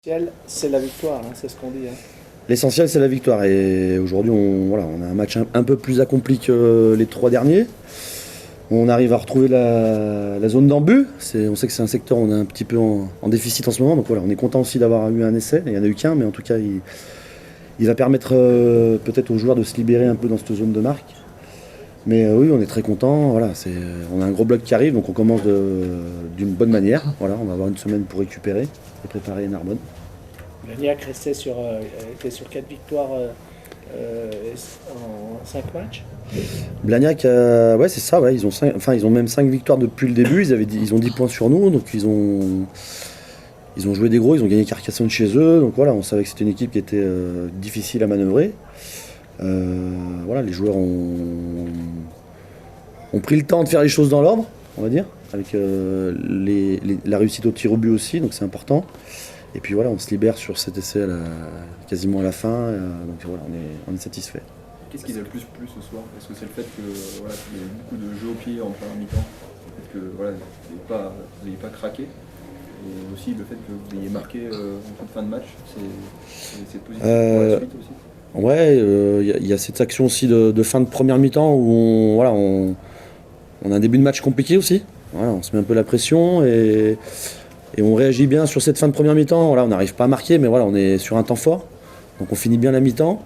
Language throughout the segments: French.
L'essentiel, c'est la victoire, c'est ce qu'on dit. L'essentiel, c'est la victoire. Et aujourd'hui, on a un match un peu plus accompli que les 3 derniers. On arrive à retrouver la zone d'embut. On sait que c'est un secteur où on est un petit peu en déficit en ce moment. Donc voilà, on est content aussi d'avoir eu un essai. Il n'y en a eu qu'un, mais en tout cas, il va permettre peut-être aux joueurs de se libérer un peu dans cette zone de marque. Mais oui, on est très content. Voilà, on a un gros bloc qui arrive, donc on commence d'une bonne manière. Voilà, on va avoir une semaine pour récupérer et préparer Narbonne. Blagnac était sur 4 victoires en 5 matchs. Blagnac, ouais, c'est ça. Ouais, ils ont même 5 victoires depuis le début. Ils ont 10 points sur nous, donc ils ont joué des gros. Ils ont gagné Carcassonne chez eux. Donc voilà, on savait que c'était une équipe qui était difficile à manœuvrer. Voilà, les joueurs ont pris le temps de faire les choses dans l'ordre, on va dire, avec la réussite au tir au but aussi, donc c'est important. Et puis voilà, on se libère sur cet essai quasiment à la fin, donc voilà, on est satisfait. Qu'est-ce qui t'a le plus plu ce soir? Est-ce que c'est le fait qu'il y ait beaucoup de jeux au pied en première mi-temps, le fait que vous n'ayez pas craqué, et aussi le fait que vous ayez marqué en toute fin de match, c'est positif pour la suite aussi? Ouais, il y a cette action aussi de fin de première mi-temps où on a un début de match compliqué aussi. Voilà, on se met un peu la pression et on réagit bien sur cette fin de première mi-temps. Voilà, on n'arrive pas à marquer, mais voilà, on est sur un temps fort. Donc on finit bien la mi-temps.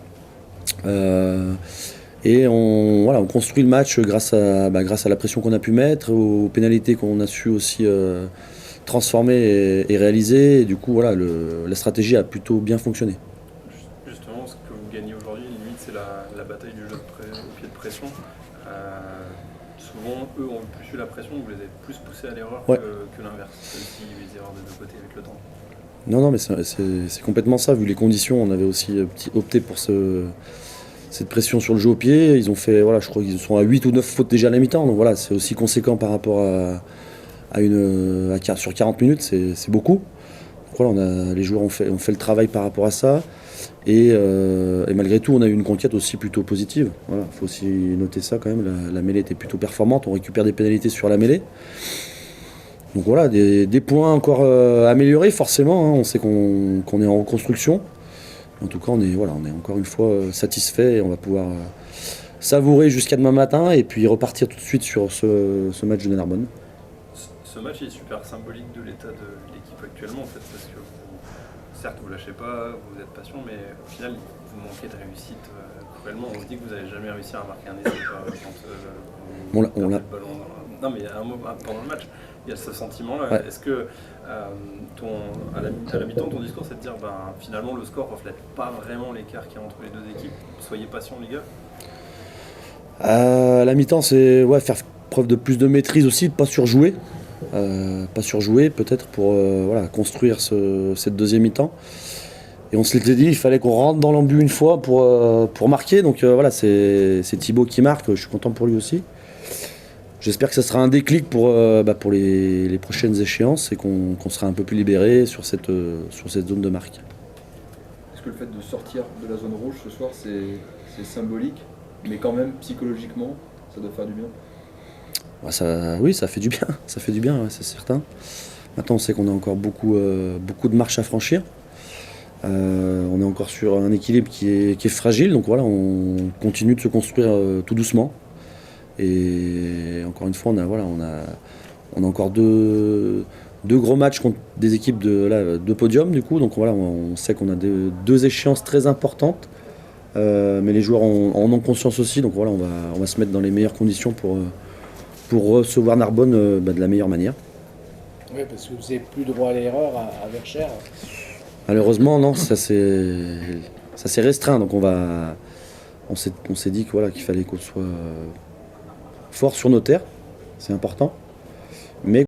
Et on construit le match grâce à la pression qu'on a pu mettre, aux pénalités qu'on a su aussi transformer et réaliser. Et du coup, voilà, la stratégie a plutôt bien fonctionné. Justement, ce que vous gagnez aujourd'hui, limite, c'est la bataille du jeu au pied de pression. Souvent, eux ont plus eu la pression, vous les avez plus poussés à l'erreur Ouais. que l'inverse, même s'il y a eu des erreurs de deux côtés avec le temps. Non, mais c'est complètement ça. Vu les conditions, on avait aussi opté pour cette pression sur le jeu au pied. Ils ont fait, voilà, je crois qu'ils sont à 8 ou 9 fautes déjà à la mi-temps. Donc voilà, c'est aussi conséquent par rapport sur 40 minutes, c'est beaucoup. Donc voilà, les joueurs ont fait le travail par rapport à ça. Et malgré tout, on a eu une conquête aussi plutôt positive. Voilà, faut aussi noter ça quand même. La mêlée était plutôt performante. On récupère des pénalités sur la mêlée. Donc voilà, des points encore améliorés forcément. On sait qu'on est en reconstruction. En tout cas, on est encore une fois satisfait et on va pouvoir savourer jusqu'à demain matin et puis repartir tout de suite sur ce match de Narbonne. Ce match est super symbolique de l'état de l'équipe actuellement, en fait, parce que certes, vous lâchez pas, vous êtes patient, mais au final, vous manquez de réussite cruellement. On se dit que vous n'allez jamais réussir à marquer un essai quand vous perdez le ballon. Non, mais à un moment, pendant le match, il y a ce sentiment-là. Ouais. Est-ce que à la mi-temps, ton discours, c'est de dire finalement le score ne reflète pas vraiment l'écart qu'il y a entre les deux équipes? Soyez patient, les gars. À la mi-temps, c'est faire preuve de plus de maîtrise aussi, de ne pas surjouer. Peut-être pour construire cette deuxième mi-temps. Et on se l'était dit, il fallait qu'on rentre dans l'embut une fois pour marquer. Donc voilà, c'est Thibaut qui marque, je suis content pour lui aussi. J'espère que ça sera un déclic pour les prochaines échéances et qu'on sera un peu plus libéré sur cette zone de marque. Est-ce que le fait de sortir de la zone rouge ce soir, c'est symbolique, mais quand même psychologiquement, ça doit faire du bien? Oui, ça fait du bien, ouais, c'est certain. Maintenant, on sait qu'on a encore beaucoup de marches à franchir. On est encore sur un équilibre qui est fragile, donc voilà, on continue de se construire tout doucement. Et encore une fois, on a encore deux gros matchs contre des équipes de podium, du coup. Donc voilà, on sait qu'on a deux échéances très importantes, mais les joueurs en ont conscience aussi. Donc voilà, on va se mettre dans les meilleures conditions pour recevoir Narbonne de la meilleure manière. Oui, parce que vous n'avez plus droit à l'erreur à Verchères. Malheureusement, non, ça s'est restreint. Donc on s'est dit qu'il fallait qu'on soit fort sur nos terres, c'est important. Mais